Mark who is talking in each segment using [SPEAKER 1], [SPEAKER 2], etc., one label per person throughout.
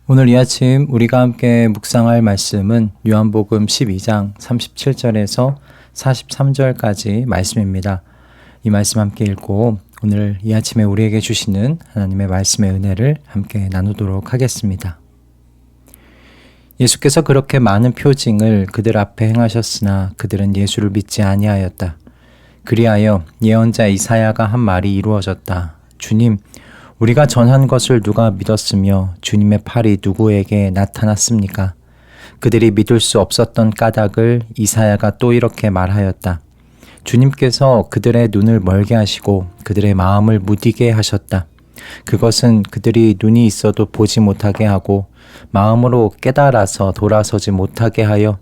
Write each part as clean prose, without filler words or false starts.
[SPEAKER 1] 오늘 이 아침 우리가 함께 묵상할 말씀은 요한복음 12장 37절에서 43절까지 말씀입니다. 이 말씀 함께 읽고 오늘 이 아침에 우리에게 주시는 하나님의 말씀의 은혜를 함께 나누도록 하겠습니다. 예수께서 그렇게 많은 표징을 그들 앞에 행하셨으나 그들은 예수를 믿지 아니하였다. 그리하여 예언자 이사야가 한 말이 이루어졌다. 주님, 우리가 전한 것을 누가 믿었으며 주님의 팔이 누구에게 나타났습니까? 그들이 믿을 수 없었던 까닭을 이사야가 또 이렇게 말하였다. 주님께서 그들의 눈을 멀게 하시고 그들의 마음을 무디게 하셨다. 그것은 그들이 눈이 있어도 보지 못하게 하고 마음으로 깨달아서 돌아서지 못하게 하여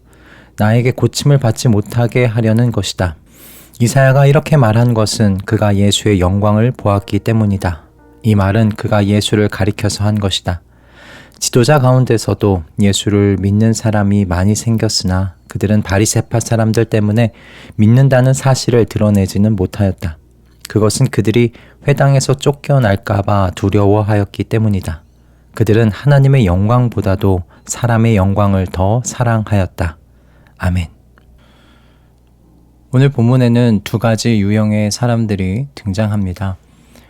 [SPEAKER 1] 나에게 고침을 받지 못하게 하려는 것이다. 이사야가 이렇게 말한 것은 그가 예수의 영광을 보았기 때문이다. 이 말은 그가 예수를 가리켜서 한 것이다. 지도자 가운데서도 예수를 믿는 사람이 많이 생겼으나 그들은 바리새파 사람들 때문에 믿는다는 사실을 드러내지는 못하였다. 그것은 그들이 회당에서 쫓겨날까봐 두려워하였기 때문이다. 그들은 하나님의 영광보다도 사람의 영광을 더 사랑하였다. 아멘. 오늘 본문에는 두 가지 유형의 사람들이 등장합니다.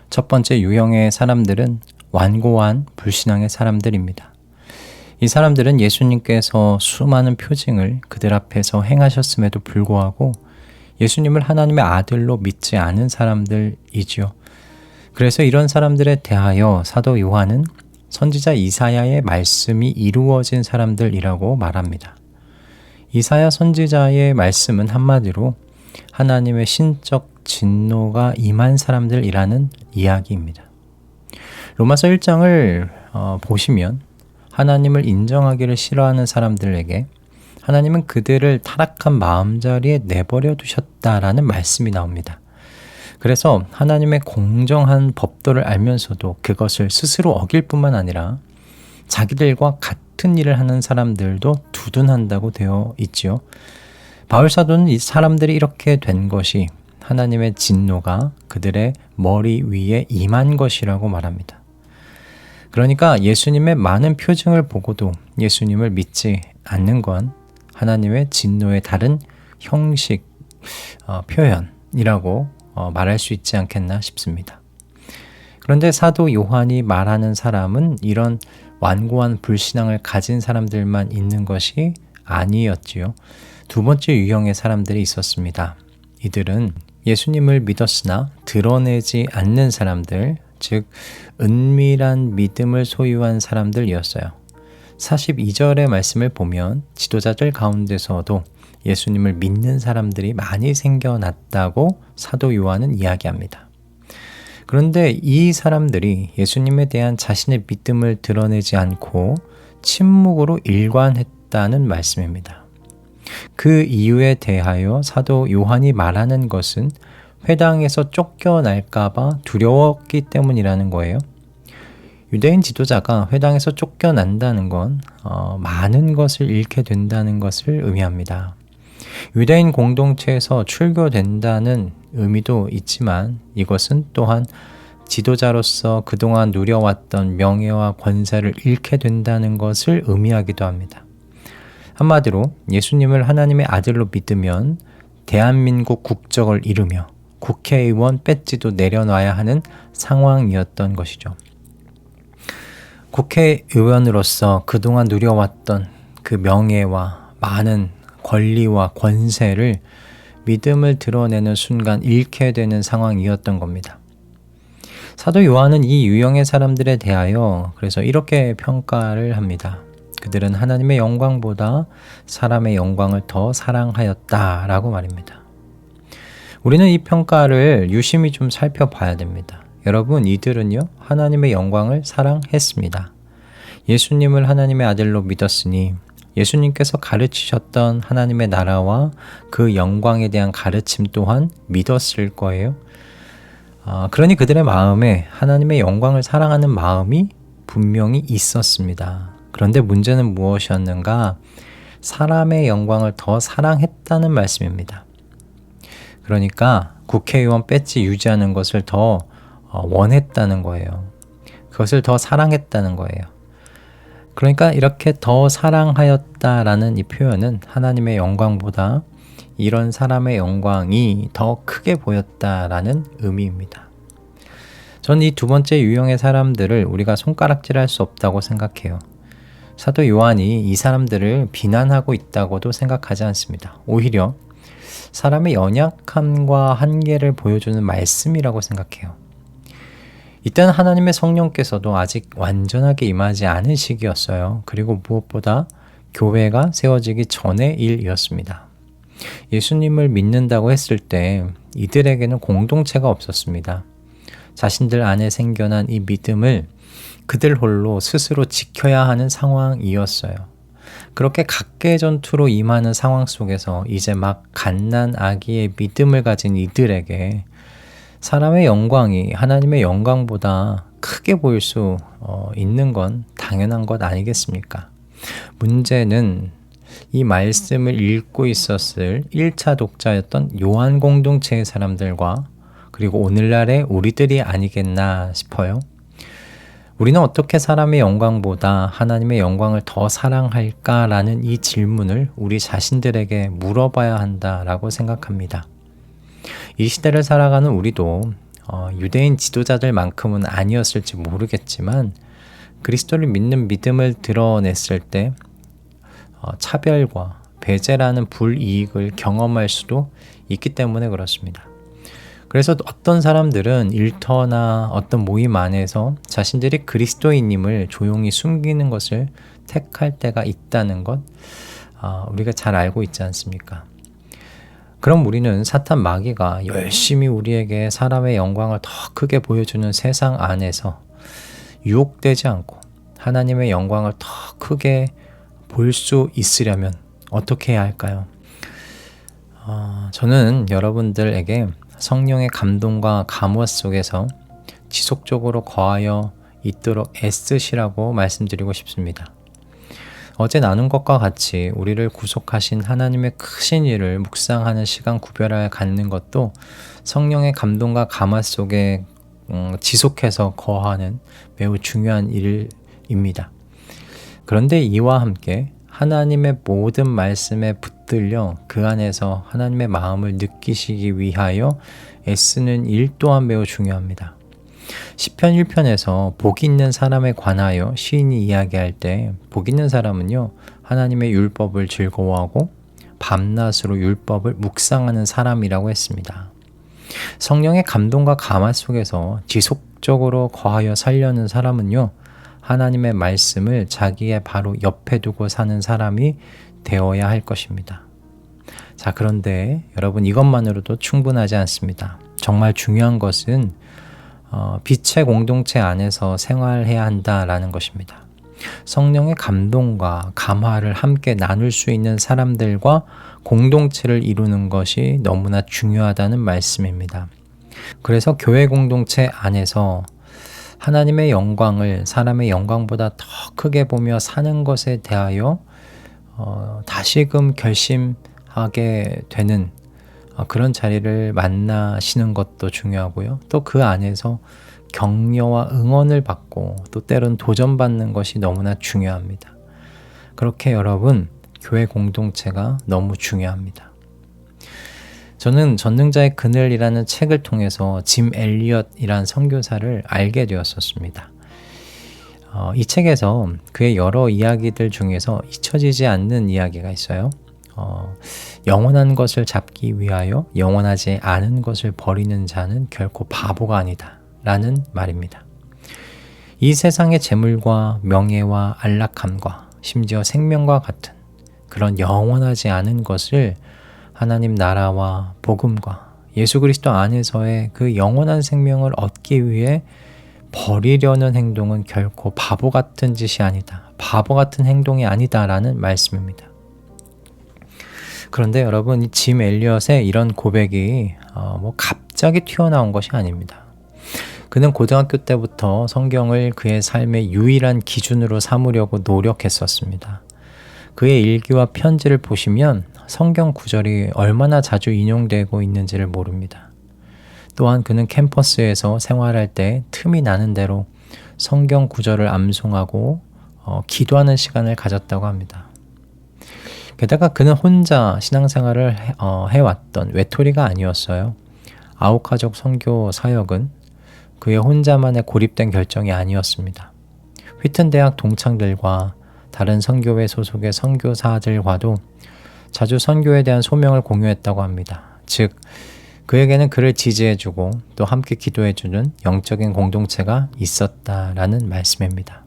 [SPEAKER 1] 첫 번째 유형의 사람들은 완고한 불신앙의 사람들입니다. 이 사람들은 예수님께서 수많은 표징을 그들 앞에서 행하셨음에도 불구하고 예수님을 하나님의 아들로 믿지 않은 사람들이지요. 그래서 이런 사람들에 대하여 사도 요한은 선지자 이사야의 말씀이 이루어진 사람들이라고 말합니다. 이사야 선지자의 말씀은 한마디로 하나님의 신적 진노가 임한 사람들이라는 이야기입니다. 로마서 1장을 보시면 하나님을 인정하기를 싫어하는 사람들에게 하나님은 그들을 타락한 마음자리에 내버려 두셨다라는 말씀이 나옵니다. 그래서 하나님의 공정한 법도를 알면서도 그것을 스스로 어길 뿐만 아니라 자기들과 같은 일을 하는 사람들도 두둔한다고 되어 있지요. 바울 사도는 이 사람들이 이렇게 된 것이 하나님의 진노가 그들의 머리 위에 임한 것이라고 말합니다. 그러니까 예수님의 많은 표징을 보고도 예수님을 믿지 않는 건 하나님의 진노의 다른 형식, 표현이라고 말할 수 있지 않겠나 싶습니다. 그런데 사도 요한이 말하는 사람은 이런 완고한 불신앙을 가진 사람들만 있는 것이 아니었지요. 두 번째 유형의 사람들이 있었습니다. 이들은 예수님을 믿었으나 드러내지 않는 사람들, 즉 은밀한 믿음을 소유한 사람들이었어요. 42절의 말씀을 보면 지도자들 가운데서도 예수님을 믿는 사람들이 많이 생겨났다고 사도 요한은 이야기합니다. 그런데 이 사람들이 예수님에 대한 자신의 믿음을 드러내지 않고 침묵으로 일관했다는 말씀입니다. 그 이유에 대하여 사도 요한이 말하는 것은 회당에서 쫓겨날까봐 두려웠기 때문이라는 거예요. 유대인 지도자가 회당에서 쫓겨난다는 건 많은 것을 잃게 된다는 것을 의미합니다. 유대인 공동체에서 출교된다는 의미도 있지만 이것은 또한 지도자로서 그동안 누려왔던 명예와 권세를 잃게 된다는 것을 의미하기도 합니다. 한마디로 예수님을 하나님의 아들로 믿으면 대한민국 국적을 잃으며 국회의원 배지도 내려놔야 하는 상황이었던 것이죠. 국회의원으로서 그동안 누려왔던 그 명예와 많은 권리와 권세를 믿음을 드러내는 순간 잃게 되는 상황이었던 겁니다. 사도 요한은 이 유형의 사람들에 대하여 그래서 이렇게 평가를 합니다. 그들은 하나님의 영광보다 사람의 영광을 더 사랑하였다라고 말입니다. 우리는 이 평가를 유심히 좀 살펴봐야 됩니다. 여러분, 이들은요, 하나님의 영광을 사랑했습니다. 예수님을 하나님의 아들로 믿었으니 예수님께서 가르치셨던 하나님의 나라와 그 영광에 대한 가르침 또한 믿었을 거예요. 그러니 그들의 마음에 하나님의 영광을 사랑하는 마음이 분명히 있었습니다. 그런데 문제는 무엇이었는가? 사람의 영광을 더 사랑했다는 말씀입니다. 그러니까 국회의원 배지 유지하는 것을 더 원했다는 거예요. 그것을 더 사랑했다는 거예요. 그러니까 이렇게 더 사랑하였다라는 이 표현은 하나님의 영광보다 이런 사람의 영광이 더 크게 보였다라는 의미입니다. 저는 이 두 번째 유형의 사람들을 우리가 손가락질할 수 없다고 생각해요. 사도 요한이 이 사람들을 비난하고 있다고도 생각하지 않습니다. 오히려 사람의 연약함과 한계를 보여주는 말씀이라고 생각해요. 이때는 하나님의 성령께서도 아직 완전하게 임하지 않은 시기였어요. 그리고 무엇보다 교회가 세워지기 전의 일이었습니다. 예수님을 믿는다고 했을 때 이들에게는 공동체가 없었습니다. 자신들 안에 생겨난 이 믿음을 그들 홀로 스스로 지켜야 하는 상황이었어요. 그렇게 각계 전투로 임하는 상황 속에서 이제 막 갓난 아기의 믿음을 가진 이들에게 사람의 영광이 하나님의 영광보다 크게 보일 수 있는 건 당연한 것 아니겠습니까? 문제는 이 말씀을 읽고 있었을 1차 독자였던 요한 공동체의 사람들과 그리고 오늘날의 우리들이 아니겠나 싶어요. 우리는 어떻게 사람의 영광보다 하나님의 영광을 더 사랑할까라는 이 질문을 우리 자신들에게 물어봐야 한다라고 생각합니다. 이 시대를 살아가는 우리도 유대인 지도자들만큼은 아니었을지 모르겠지만 그리스도를 믿는 믿음을 드러냈을 때 차별과 배제라는 불이익을 경험할 수도 있기 때문에 그렇습니다. 그래서 어떤 사람들은 일터나 어떤 모임 안에서 자신들이 그리스도인임을 조용히 숨기는 것을 택할 때가 있다는 것 우리가 잘 알고 있지 않습니까? 그럼 우리는 사탄 마귀가 열심히 우리에게 사람의 영광을 더 크게 보여주는 세상 안에서 유혹되지 않고 하나님의 영광을 더 크게 볼 수 있으려면 어떻게 해야 할까요? 저는 여러분들에게 성령의 감동과 감화 속에서 지속적으로 거하여 있도록 애쓰시라고 말씀드리고 싶습니다. 어제 나눈 것과 같이 우리를 구속하신 하나님의 크신 일을 묵상하는 시간 구별을 갖는 것도 성령의 감동과 감화 속에 지속해서 거하는 매우 중요한 일입니다. 그런데 이와 함께 하나님의 모든 말씀에 붙들려 그 안에서 하나님의 마음을 느끼시기 위하여 애쓰는 일 또한 매우 중요합니다. 시편 1편에서 복 있는 사람에 관하여 시인이 이야기할 때 복 있는 사람은요 하나님의 율법을 즐거워하고 밤낮으로 율법을 묵상하는 사람이라고 했습니다. 성령의 감동과 감화 속에서 지속적으로 거하여 살려는 사람은요 하나님의 말씀을 자기의 바로 옆에 두고 사는 사람이 되어야 할 것입니다. 자, 그런데 여러분 이것만으로도 충분하지 않습니다. 정말 중요한 것은 빛의 공동체 안에서 생활해야 한다라는 것입니다. 성령의 감동과 감화를 함께 나눌 수 있는 사람들과 공동체를 이루는 것이 너무나 중요하다는 말씀입니다. 그래서 교회 공동체 안에서 하나님의 영광을 사람의 영광보다 더 크게 보며 사는 것에 대하여 다시금 결심하게 되는 그런 자리를 만나시는 것도 중요하고요. 또 그 안에서 격려와 응원을 받고 또 때론 도전받는 것이 너무나 중요합니다. 그렇게 여러분 교회 공동체가 너무 중요합니다. 저는 전능자의 그늘이라는 책을 통해서 짐 엘리엇이란 선교사를 알게 되었었습니다. 이 책에서 그의 여러 이야기들 중에서 잊혀지지 않는 이야기가 있어요. 영원한 것을 잡기 위하여 영원하지 않은 것을 버리는 자는 결코 바보가 아니다 라는 말입니다. 이 세상의 재물과 명예와 안락함과 심지어 생명과 같은 그런 영원하지 않은 것을 하나님 나라와 복음과 예수 그리스도 안에서의 그 영원한 생명을 얻기 위해 버리려는 행동은 결코 바보 같은 짓이 아니다. 바보 같은 행동이 아니다라는 말씀입니다. 그런데 여러분 이 짐 엘리엇의 이런 고백이 갑자기 튀어나온 것이 아닙니다. 그는 고등학교 때부터 성경을 그의 삶의 유일한 기준으로 삼으려고 노력했었습니다. 그의 일기와 편지를 보시면 성경 구절이 얼마나 자주 인용되고 있는지를 모릅니다. 또한 그는 캠퍼스에서 생활할 때 틈이 나는 대로 성경 구절을 암송하고 기도하는 시간을 가졌다고 합니다. 게다가 그는 혼자 신앙생활을 해왔던 외톨이가 아니었어요. 아홉가족 선교 사역은 그의 혼자만의 고립된 결정이 아니었습니다. 휘튼 대학 동창들과 다른 선교회 소속의 선교사들과도 자주 선교에 대한 소명을 공유했다고 합니다. 즉, 그에게는 그를 지지해주고 또 함께 기도해주는 영적인 공동체가 있었다라는 말씀입니다.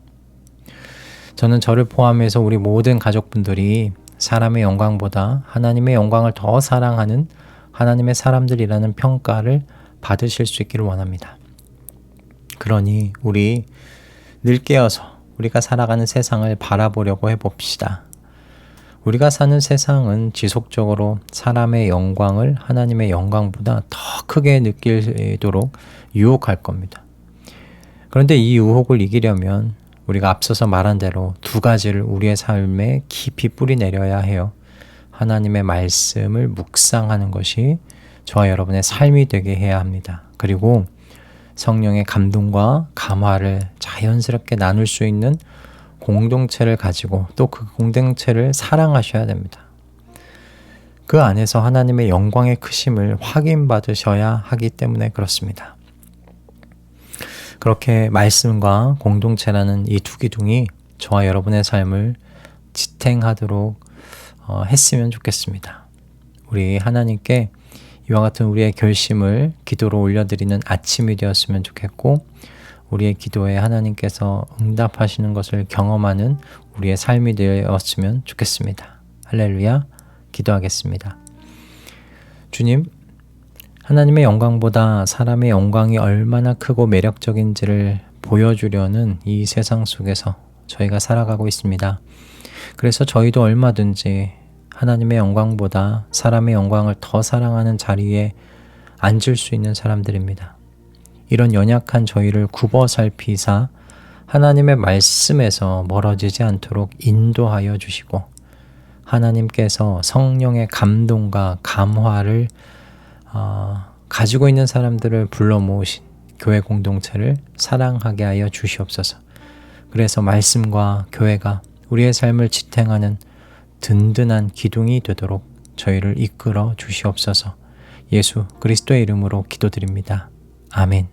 [SPEAKER 1] 저는 저를 포함해서 우리 모든 가족분들이 사람의 영광보다 하나님의 영광을 더 사랑하는 하나님의 사람들이라는 평가를 받으실 수 있기를 원합니다. 그러니 우리 늘 깨어서 우리가 살아가는 세상을 바라보려고 해봅시다. 우리가 사는 세상은 지속적으로 사람의 영광을 하나님의 영광보다 더 크게 느끼도록 유혹할 겁니다. 그런데 이 유혹을 이기려면 우리가 앞서서 말한 대로 두 가지를 우리의 삶에 깊이 뿌리내려야 해요. 하나님의 말씀을 묵상하는 것이 저와 여러분의 삶이 되게 해야 합니다. 그리고 성령의 감동과 감화를 자연스럽게 나눌 수 있는 공동체를 가지고 또 그 공동체를 사랑하셔야 됩니다. 그 안에서 하나님의 영광의 크심을 확인받으셔야 하기 때문에 그렇습니다. 그렇게 말씀과 공동체라는 이 두 기둥이 저와 여러분의 삶을 지탱하도록 했으면 좋겠습니다. 우리 하나님께 이와 같은 우리의 결심을 기도로 올려드리는 아침이 되었으면 좋겠고, 우리의 기도에 하나님께서 응답하시는 것을 경험하는 우리의 삶이 되었으면 좋겠습니다. 할렐루야. 기도하겠습니다. 주님, 하나님의 영광보다 사람의 영광이 얼마나 크고 매력적인지를 보여주려는 이 세상 속에서 저희가 살아가고 있습니다. 그래서 저희도 얼마든지 하나님의 영광보다 사람의 영광을 더 사랑하는 자리에 앉을 수 있는 사람들입니다. 이런 연약한 저희를 굽어 살피사 하나님의 말씀에서 멀어지지 않도록 인도하여 주시고, 하나님께서 성령의 감동과 감화를 가지고 있는 사람들을 불러 모으신 교회 공동체를 사랑하게 하여 주시옵소서. 그래서 말씀과 교회가 우리의 삶을 지탱하는 든든한 기둥이 되도록 저희를 이끌어 주시옵소서. 예수 그리스도의 이름으로 기도드립니다. 아멘.